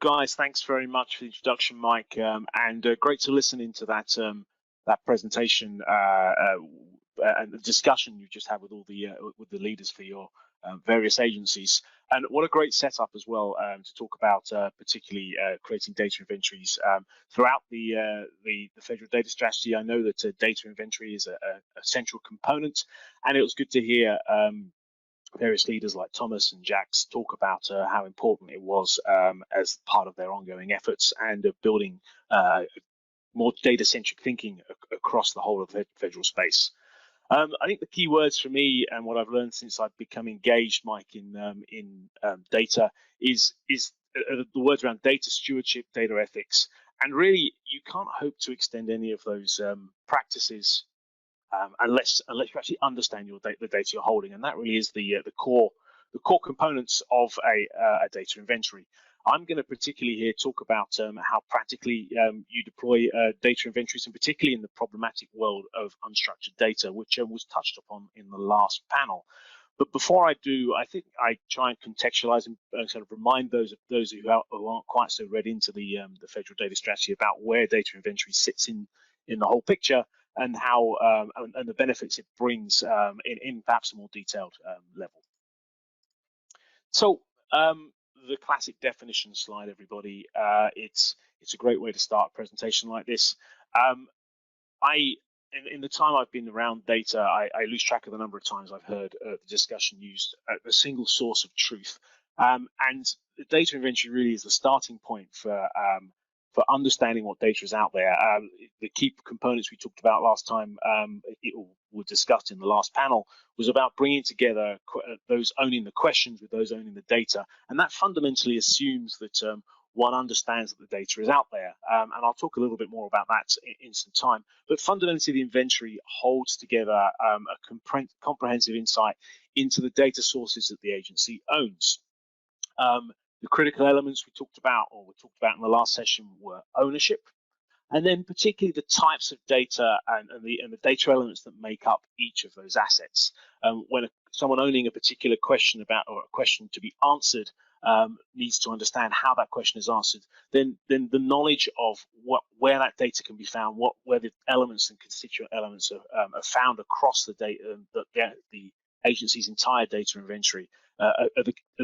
Guys, thanks very much for the introduction, Mike, and great to listen into that presentation and the discussion you just had with all the leaders for your various agencies. And what a great setup as well to talk about, particularly creating data inventories throughout the federal data strategy. I know that data inventory is a central component, and it was good to hear various leaders like Thomas and Jax talk about how important it was as part of their ongoing efforts and of building more data-centric thinking across the whole of the federal space. I think the key words for me and what I've learned since I've become engaged, Mike, in data is the words around data stewardship, data ethics, and really you can't hope to extend any of those practices unless you actually understand the data you're holding, and that really is the core components of a data inventory. I'm going to particularly here talk about how practically you deploy data inventories, and particularly in the problematic world of unstructured data, which was touched upon in the last panel. But before I do, I think I try and contextualize and sort of remind those who aren't quite so read into the federal data strategy about where data inventory sits in the whole picture, and how and the benefits it brings in perhaps a more detailed level. So the classic definition slide, everybody. It's a great way to start a presentation like this. In the time I've been around data, I lose track of the number of times I've heard the discussion used a single source of truth. And the data inventory really is the starting point for understanding what data is out there. The key components we talked about last time, were discussed in the last panel, was about bringing together those owning the questions with those owning the data. And that fundamentally assumes that one understands that the data is out there. And I'll talk a little bit more about that in some time. But fundamentally, the inventory holds together a comprehensive insight into the data sources that the agency owns. The critical elements we talked about in the last session were ownership, and then particularly the types of data and the data elements that make up each of those assets. When someone owning a particular question or a question to be answered needs to understand how that question is answered, then the knowledge of where that data can be found, where the elements and constituent elements are found across the data, the agency's entire data inventory are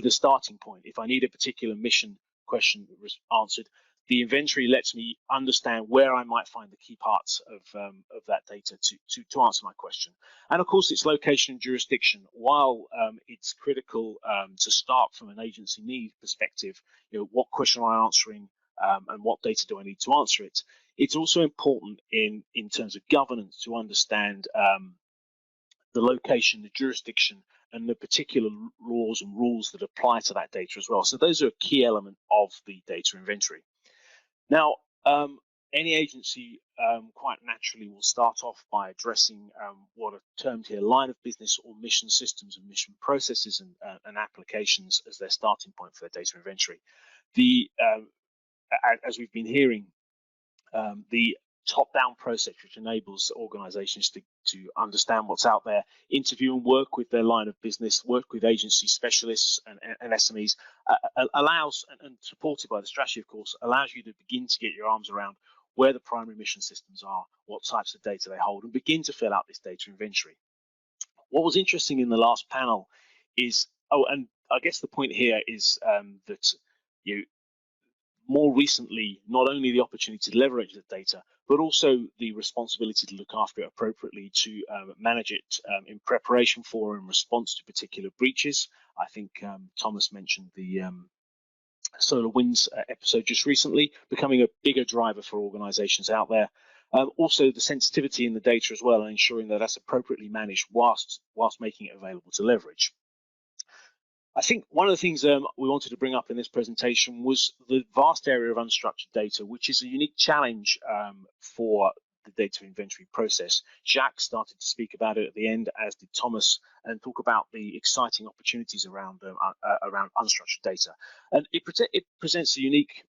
the starting point. If I need a particular mission question answered, the inventory lets me understand where I might find the key parts of that data to answer my question. And of course, its location and jurisdiction. While it's critical to start from an agency need perspective, what question am I answering and what data do I need to answer it? It's also important in terms of governance to understand the location, the jurisdiction, and the particular laws and rules that apply to that data as well. So those are a key element of the data inventory. Now, any agency quite naturally will start off by addressing what are termed here line of business or mission systems and mission processes and applications as their starting point for their data inventory. As we've been hearing, the top-down process which enables organizations to understand what's out there, interview and work with their line of business, work with agency specialists and SMEs, allows, and supported by the strategy, of course, allows you to begin to get your arms around where the primary mission systems are, what types of data they hold, and begin to fill out this data inventory. What was interesting in the last panel is, and I guess the point here is that more recently, not only the opportunity to leverage the data, but also the responsibility to look after it appropriately, to manage it in preparation for and response to particular breaches. I think Thomas mentioned the SolarWinds episode just recently, becoming a bigger driver for organizations out there. Also, the sensitivity in the data as well, and ensuring that that's appropriately managed whilst making it available to leverage. I think one of the things we wanted to bring up in this presentation was the vast area of unstructured data, which is a unique challenge for the data inventory process. Jacques started to speak about it at the end, as did Thomas, and talk about the exciting opportunities around unstructured data. And it presents a unique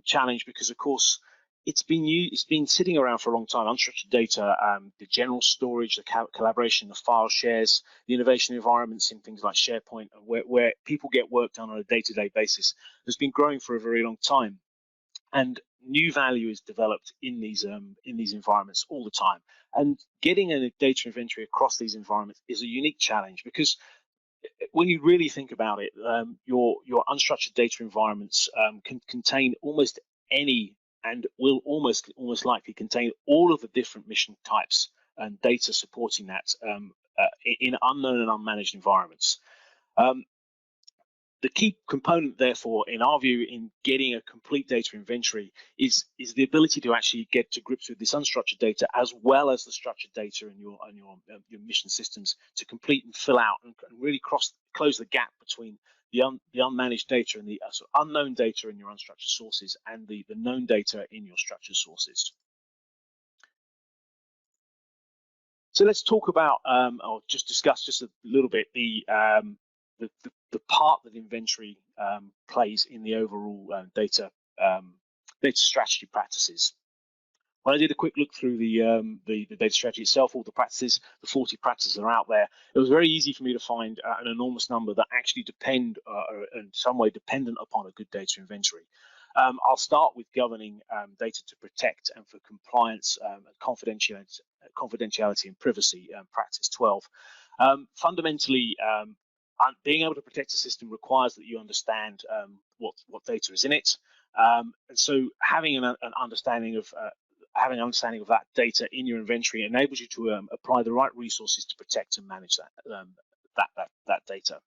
challenge because, of course, it's been sitting around for a long time. Unstructured data, the general storage, the collaboration, the file shares, the innovation environments in things like SharePoint, where people get work done on a day-to-day basis, has been growing for a very long time. And new value is developed in these environments all the time. And getting a data inventory across these environments is a unique challenge, because when you really think about it, your unstructured data environments can contain almost any, and will almost likely contain all of the different mission types and data supporting that in unknown and unmanaged environments. The key component, therefore, in our view, in getting a complete data inventory is the ability to actually get to grips with this unstructured data, as well as the structured data in your mission systems, to complete and fill out and really close the gap between the unmanaged data and the unknown data in your unstructured sources and the known data in your structured sources. So let's talk about, or just discuss just a little bit the part that inventory plays in the overall data strategy practices. When I did a quick look through the data strategy itself, all the practices, the 40 practices that are out there, it was very easy for me to find an enormous number that actually depend, are in some way dependent upon a good data inventory. I'll start with governing data to protect and for compliance and confidentiality and privacy, practice 12. Fundamentally, being able to protect a system requires that you understand what data is in it, and so having an understanding of that data in your inventory enables you to apply the right resources to protect and manage that data.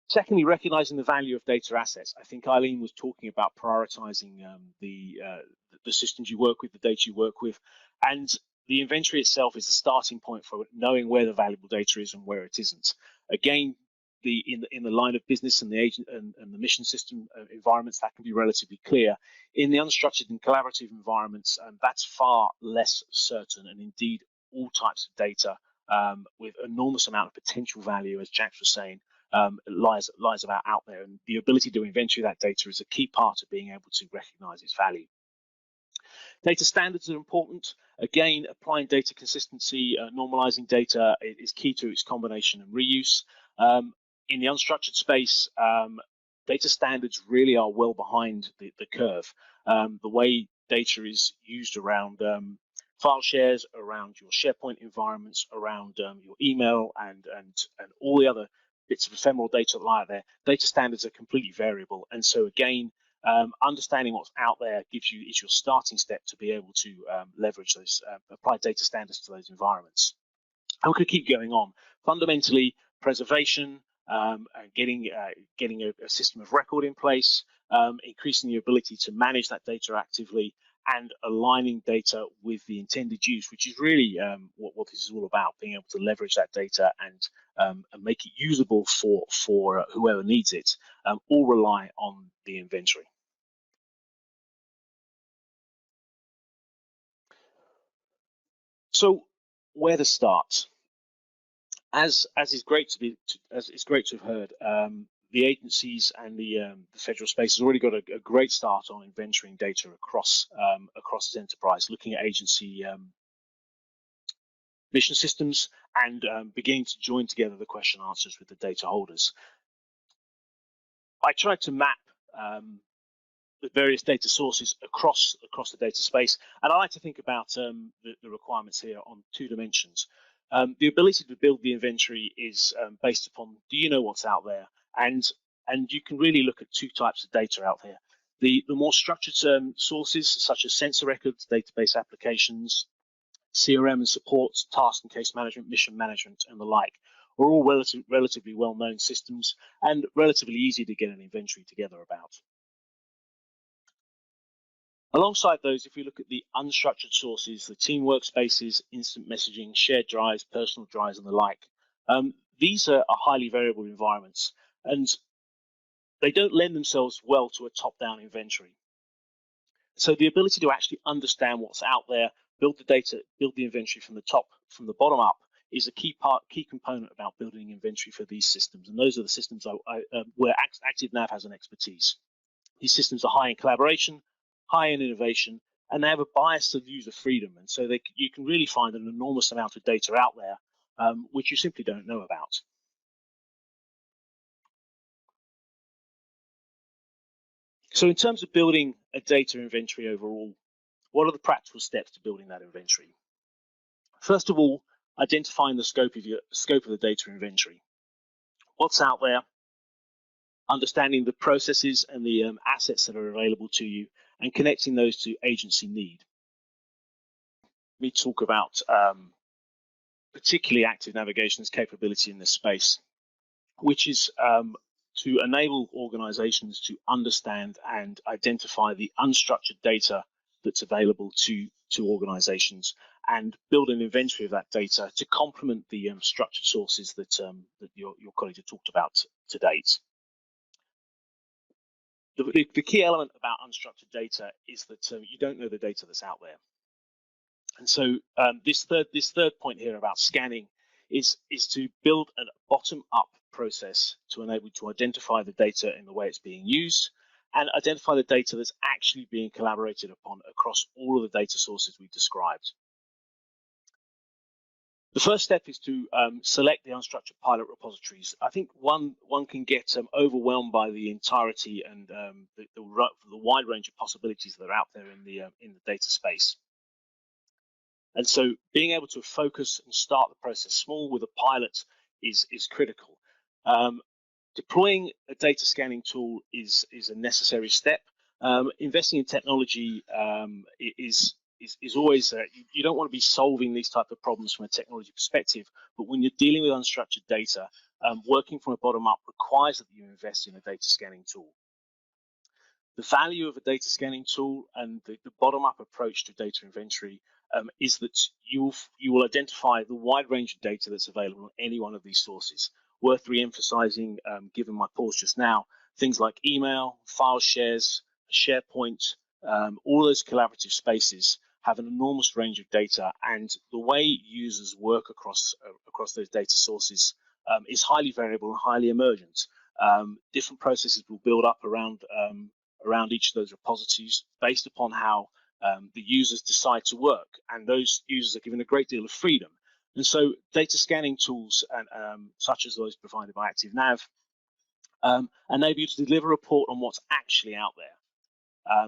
Secondly, recognizing the value of data assets. I think Eileen was talking about prioritizing the systems you work with, the data you work with, and the inventory itself is the starting point for knowing where the valuable data is and where it isn't. Again, in the line of business and the agent and the mission system environments, that can be relatively clear. In the unstructured and collaborative environments, that's far less certain, and indeed all types of data with enormous amount of potential value, as Jack was saying, lies about out there, and the ability to inventory that data is a key part of being able to recognize its value. Data standards are important. Again, applying data consistency, normalizing data is key to its combination and reuse. In the unstructured space, data standards really are well behind the curve. The way data is used around file shares, around your SharePoint environments, around your email, and all the other bits of ephemeral data that lie there, data standards are completely variable. And so again, understanding what's out there is your starting step to be able to leverage those, apply data standards to those environments. And we could keep going on. Fundamentally, preservation, getting a system of record in place, increasing the ability to manage that data actively, and aligning data with the intended use, which is really what this is all about, being able to leverage that data and make it usable for whoever needs it, all rely on the inventory. So where to start? As it's great to have heard, the agencies and the federal space has already got a great start on inventorying data across its enterprise, looking at agency mission systems and beginning to join together the question answers with the data holders. I tried to map the various data sources across the data space, and I like to think about the requirements here on two dimensions. The ability to build the inventory is based upon, do you know what's out there? And you can really look at two types of data out there. The more structured sources, such as sensor records, database applications, CRM and support, task and case management, mission management, and the like, are all relatively well-known systems and relatively easy to get an inventory together about. Alongside those, if we look at the unstructured sources, the team workspaces, instant messaging, shared drives, personal drives, and the like, these are highly variable environments, and they don't lend themselves well to a top-down inventory. So the ability to actually understand what's out there, build the data, build the inventory from the bottom up, is a key component about building inventory for these systems, and those are the systems where ActiveNav has an expertise. These systems are high in collaboration, high in innovation, and they have a bias to user freedom. And so you can really find an enormous amount of data out there, which you simply don't know about. So in terms of building a data inventory overall, what are the practical steps to building that inventory? First of all, identifying the scope of the data inventory. What's out there, understanding the processes and the assets that are available to you, and connecting those to agency need. We talk about particularly active navigation's capability in this space, which is to enable organizations to understand and identify the unstructured data that's available to organizations and build an inventory of that data to complement the structured sources that your colleagues have talked about to date. The key element about unstructured data is that you don't know the data that's out there. And so this third point here about scanning is to build a bottom-up process to enable you to identify the data in the way it's being used and identify the data that's actually being collaborated upon across all of the data sources we described. The first step is to select the unstructured pilot repositories. I think one can get overwhelmed by the entirety and the wide range of possibilities that are out there in the data space. And so being able to focus and start the process small with a pilot is critical. Deploying a data scanning tool is a necessary step. Investing in technology is always, you don't want to be solving these type of problems from a technology perspective, but when you're dealing with unstructured data, working from a bottom up requires that you invest in a data scanning tool. The value of a data scanning tool and the bottom-up approach to data inventory is that you will identify the wide range of data that's available on any one of these sources. Worth re-emphasizing, given my pause just now, things like email, file shares, SharePoint, all those collaborative spaces have an enormous range of data, and the way users work across those data sources is highly variable and highly emergent. Different processes will build up around each of those repositories based upon how the users decide to work, and those users are given a great deal of freedom. And so data scanning tools such as those provided by ActiveNav enable you to deliver a report on what's actually out there.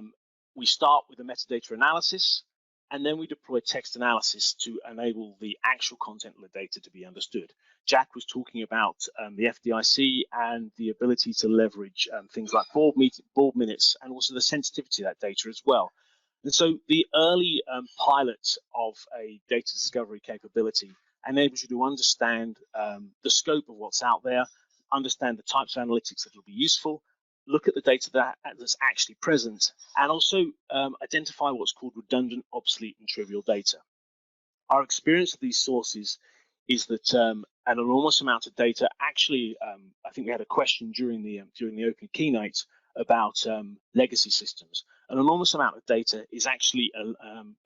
We start with a metadata analysis, and then we deploy text analysis to enable the actual content of the data to be understood. Jack was talking about the FDIC and the ability to leverage things like board minutes and also the sensitivity of that data as well. And so the early pilot of a data discovery capability enables you to understand the scope of what's out there, understand the types of analytics that will be useful, look at the data that's actually present, and also identify what's called redundant, obsolete, and trivial data. Our experience of these sources is that an enormous amount of data actually, I think we had a question during the open keynote about legacy systems. An enormous amount of data is actually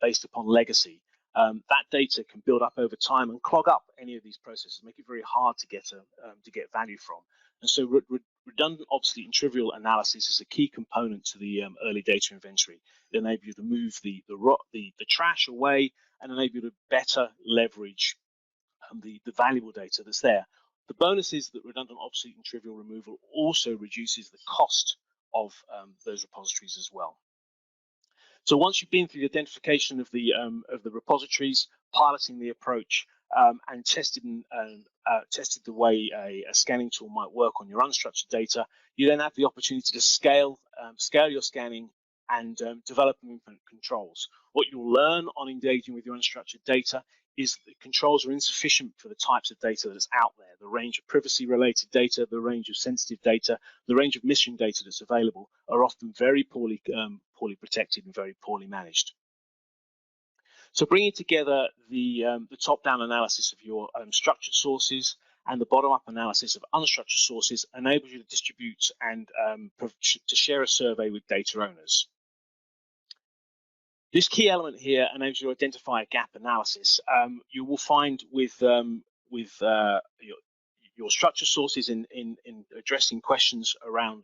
based upon legacy. That data can build up over time and clog up any of these processes, make it very hard to get value from. And so redundant, obsolete, and trivial analysis is a key component to the early data inventory. It enables you to move the trash away and enable you to better leverage the valuable data that's there. The bonus is that redundant, obsolete, and trivial removal also reduces the cost of those repositories as well. So once you've been through the identification of the repositories, piloting the approach, and tested the way a scanning tool might work on your unstructured data, you then have the opportunity to scale your scanning and develop and implement controls. What you'll learn on engaging with your unstructured data is that controls are insufficient for the types of data that's out there. The range of privacy-related data, the range of sensitive data, the range of mission data that's available are often very poorly protected and very poorly managed. So bringing together the top-down analysis of your structured sources and the bottom-up analysis of unstructured sources enables you to distribute and to share a survey with data owners. This key element here enables you to identify a gap analysis. You will find with your structured sources in addressing questions around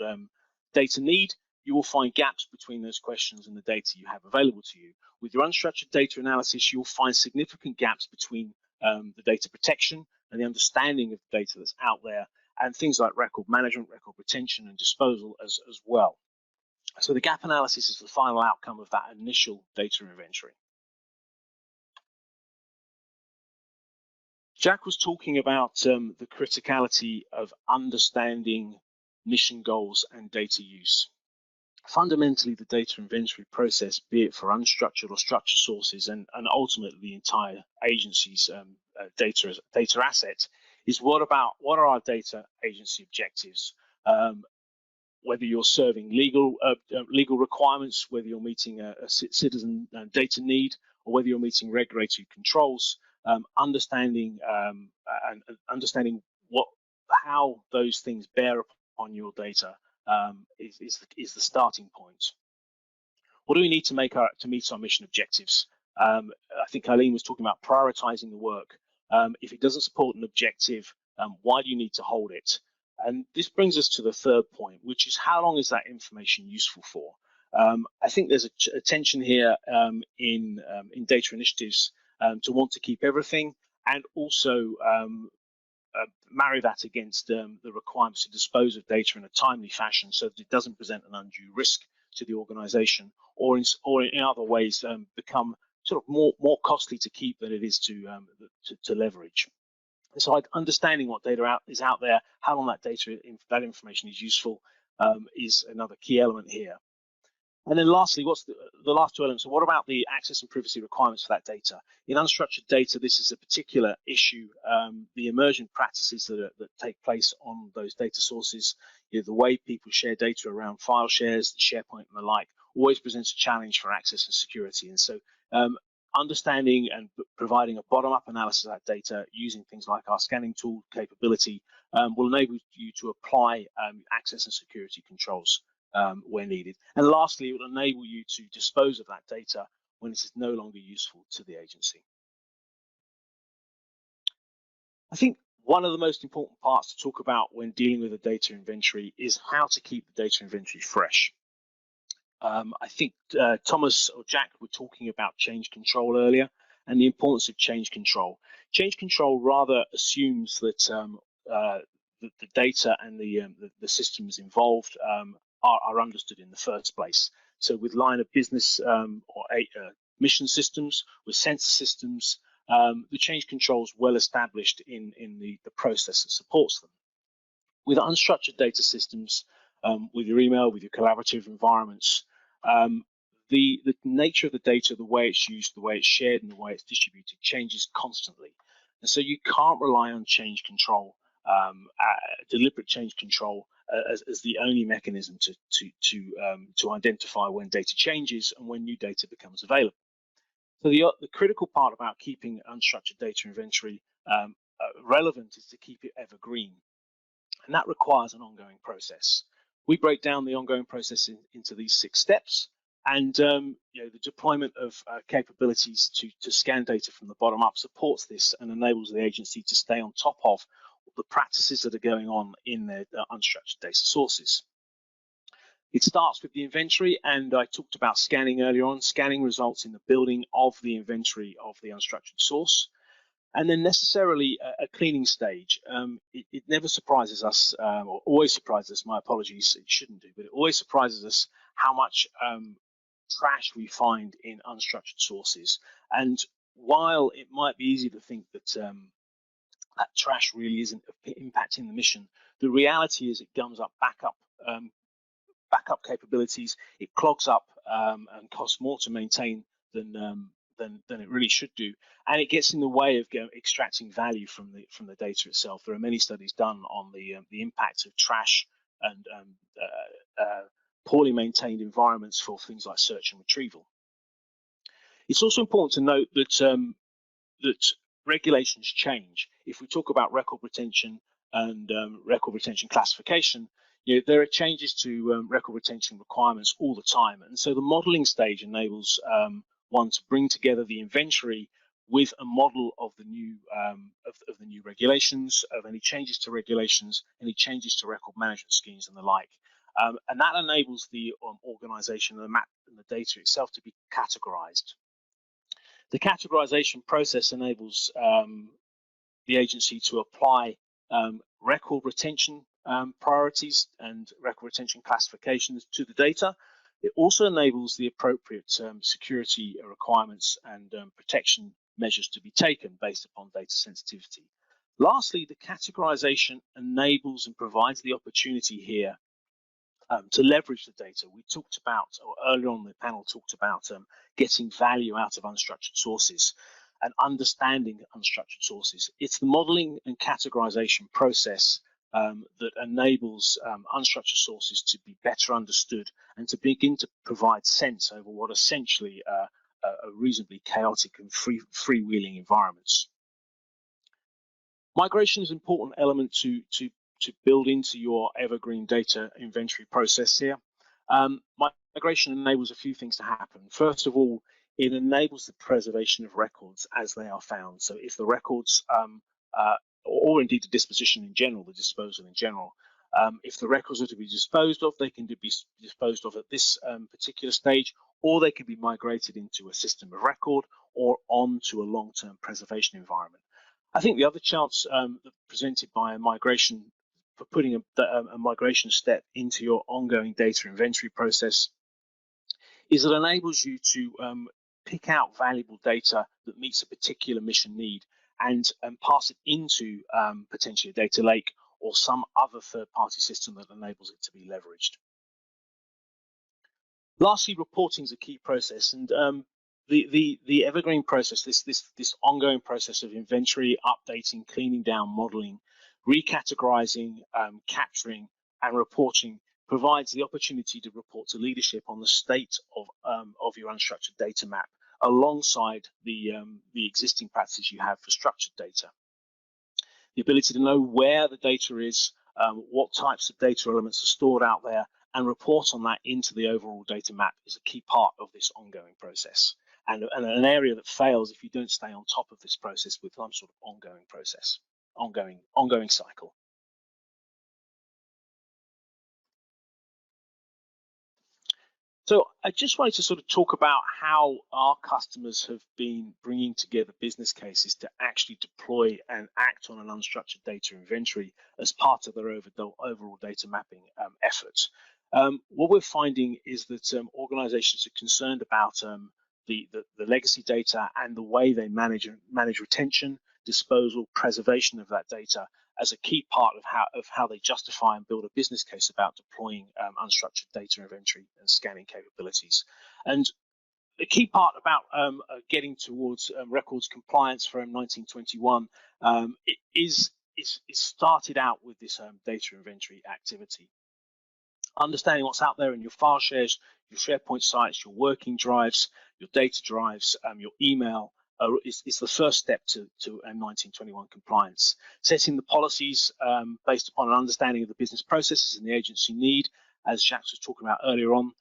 data need, you will find gaps between those questions and the data you have available to you. With your unstructured data analysis, you'll find significant gaps between the data protection and the understanding of the data that's out there, and things like record management, record retention, and disposal as well. So the gap analysis is the final outcome of that initial data inventory. Jack was talking about the criticality of understanding mission goals and data use. Fundamentally, the data inventory process, be it for unstructured or structured sources, and ultimately the entire agency's data asset, is what are our data agency objectives? Whether you're serving legal requirements, whether you're meeting a citizen data need, or whether you're meeting regulatory controls, understanding how those things bear upon your data is the starting point. What do we need to meet our mission objectives? I think Eileen was talking about prioritizing the work. If it doesn't support an objective, why do you need to hold it? And this brings us to the third point, which is how long is that information useful for? I think there's a tension here in data initiatives to want to keep everything, and also marry that against the requirements to dispose of data in a timely fashion so that it doesn't present an undue risk to the organization, or in other ways become sort of more costly to keep than it is to leverage. So understanding what data is out there, how long that information is useful, is another key element here. And then lastly, what's the last two elements? So what about the access and privacy requirements for that data? In unstructured data, this is a particular issue. The emergent practices that take place on those data sources, the way people share data around file shares, SharePoint and the like, always presents a challenge for access and security. And so understanding and providing a bottom-up analysis of that data using things like our scanning tool capability will enable you to apply access and security controls where needed. And lastly, it will enable you to dispose of that data when it is no longer useful to the agency. I think one of the most important parts to talk about when dealing with a data inventory is how to keep the data inventory fresh. I think Thomas or Jack were talking about change control earlier, and the importance of change control. Change control rather assumes that the data and the systems involved are understood in the first place. So with line of business or mission systems, with sensor systems, the change control is well established in the process that supports them. With unstructured data systems, with your email, with your collaborative environments, the nature of the data, the way it's used, the way it's shared, and the way it's distributed changes constantly. And so you can't rely on change control, deliberate change control, as the only mechanism to identify when data changes and when new data becomes available. So the critical part about keeping unstructured data inventory relevant is to keep it evergreen, and that requires an ongoing process. We break down the ongoing process into these 6 steps, and the deployment of capabilities to scan data from the bottom up supports this and enables the agency to stay on top of the practices that are going on in their unstructured data sources. It starts with the inventory, and I talked about scanning earlier on. Scanning results in the building of the inventory of the unstructured source, and then necessarily a cleaning stage. It never surprises us, or always surprises us, my apologies, it shouldn't do, but it always surprises us how much trash we find in unstructured sources. And while it might be easy to think that that trash really isn't impacting the mission, the reality is it gums up backup capabilities. It clogs up and costs more to maintain than it really should do, and it gets in the way of extracting value from the data itself. There are many studies done on the impact of trash and poorly maintained environments for things like search and retrieval. It's also important to note that regulations change. If we talk about record retention and record retention classification, there are changes to record retention requirements all the time, and so the modeling stage enables one to bring together the inventory with a model of the new regulations, of any changes to regulations, any changes to record management schemes and the like. and that enables the organization and the map and the data itself to be categorized. The categorization process enables the agency to apply record retention priorities and record retention classifications to the data. It also enables the appropriate security requirements and protection measures to be taken based upon data sensitivity. Lastly, the categorization enables and provides the opportunity here to leverage the data. We talked about, or earlier on the panel talked about getting value out of unstructured sources and understanding unstructured sources. It's the modeling and categorization process that enables unstructured sources to be better understood and to begin to provide sense over what essentially are reasonably chaotic and freewheeling environments. Migration is an important element to build into your evergreen data inventory process here. Migration enables a few things to happen. First of all, it enables the preservation of records as they are found. So if the records, or indeed the disposition in general, the disposal in general, if the records are to be disposed of, they can be disposed of at this particular stage, or they can be migrated into a system of record or onto a long-term preservation environment. I think the other chance presented by a migration, for putting a migration step into your ongoing data inventory process, is it enables you to pick out valuable data that meets a particular mission need and pass it into potentially a data lake or some other third-party system that enables it to be leveraged. Lastly, reporting is a key process, and the evergreen process, this ongoing process of inventory, updating, cleaning down, modeling, recategorizing, capturing, and reporting provides the opportunity to report to leadership on the state of your unstructured data map, alongside the existing practices you have for structured data. The ability to know where the data is, what types of data elements are stored out there, and report on that into the overall data map is a key part of this ongoing process, and an area that fails if you don't stay on top of this process with some sort of ongoing process, ongoing cycle. So I just wanted to sort of talk about how our customers have been bringing together business cases to actually deploy and act on an unstructured data inventory as part of their overall data mapping efforts. What we're finding is that organizations are concerned about the legacy data and the way they manage retention, disposal, preservation of that data as a key part of how they justify and build a business case about deploying unstructured data inventory and scanning capabilities. And the key part about getting towards records compliance for M1921 is started out with this data inventory activity. Understanding what's out there in your file shares, your SharePoint sites, your working drives, your data drives, your email is the first step to M1921 compliance. Setting the policies based upon an understanding of the business processes and the agency need, as Jacques was talking about earlier on,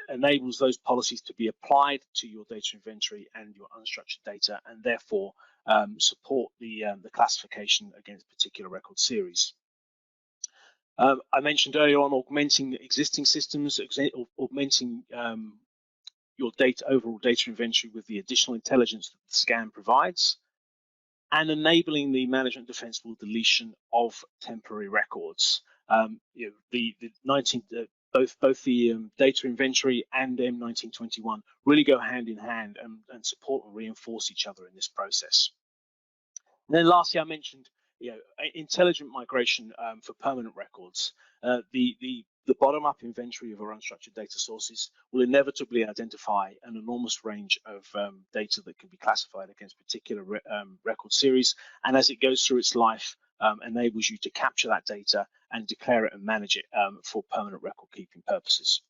enables those policies to be applied to your data inventory and your unstructured data, and therefore support the classification against particular record series. I mentioned earlier on augmenting existing systems, augmenting your overall data inventory with the additional intelligence that the scan provides, and enabling the management defensible deletion of temporary records. Both the data inventory and M1921 really go hand in hand and support and reinforce each other in this process. And then lastly, I mentioned intelligent migration for permanent records. The bottom-up inventory of our unstructured data sources will inevitably identify an enormous range of data that can be classified against particular record series, and as it goes through its life, enables you to capture that data and declare it and manage it for permanent record-keeping purposes.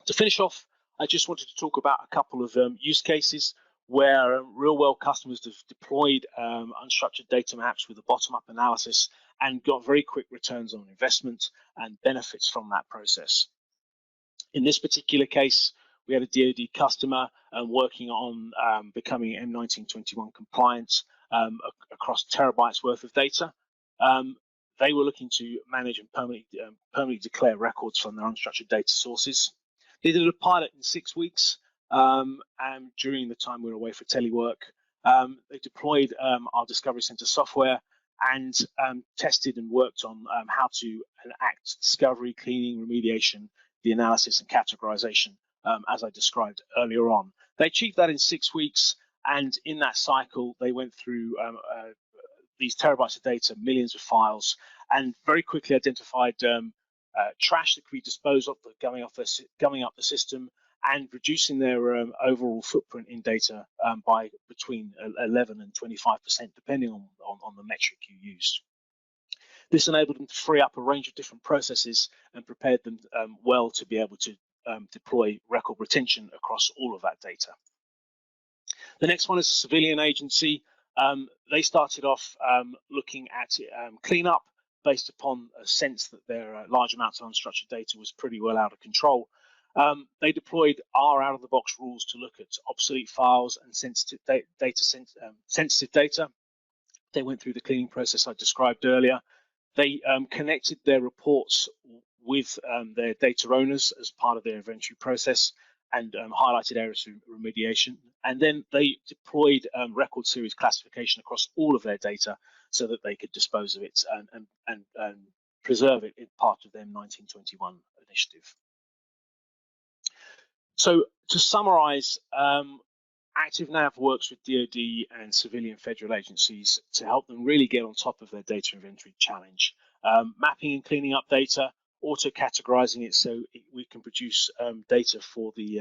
To finish off, I just wanted to talk about a couple of use cases where real-world customers have deployed unstructured data maps with a bottom-up analysis and got very quick returns on investment and benefits from that process. In this particular case, we had a DoD customer working on becoming M1921 compliant across terabytes worth of data. they were looking to manage and permanently declare records from their unstructured data sources. They did a pilot in 6 weeks, and during the time we were away for telework. They deployed our Discovery Center software and tested and worked on how to enact discovery, cleaning, remediation, the analysis and categorization, as I described earlier on. They achieved that in 6 weeks, and in that cycle, they went through these terabytes of data, millions of files, and very quickly identified trash that could be disposed of going up the system, and reducing their overall footprint in data by between 11 and 25%, depending on the metric you used. This enabled them to free up a range of different processes and prepared them well to be able to deploy record retention across all of that data. The next one is a civilian agency. They started off looking at cleanup based upon a sense that their large amounts of unstructured data was pretty well out of control. They deployed our out-of-the-box rules to look at obsolete files and sensitive data. They went through the cleaning process I described earlier. They connected their reports with their data owners as part of their inventory process and highlighted areas of remediation. And then they deployed record series classification across all of their data so that they could dispose of it and preserve it in part of their 1921 initiative. So to summarize, ActiveNav works with DoD and civilian federal agencies to help them really get on top of their data inventory challenge. Mapping and cleaning up data, auto-categorizing it so we can produce data for the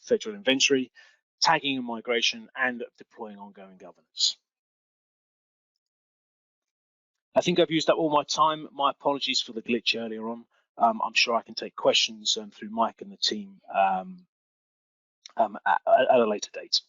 federal inventory, tagging and migration, and deploying ongoing governance. I think I've used up all my time. My apologies for the glitch earlier on. I'm sure I can take questions through Mike and the team at a later date.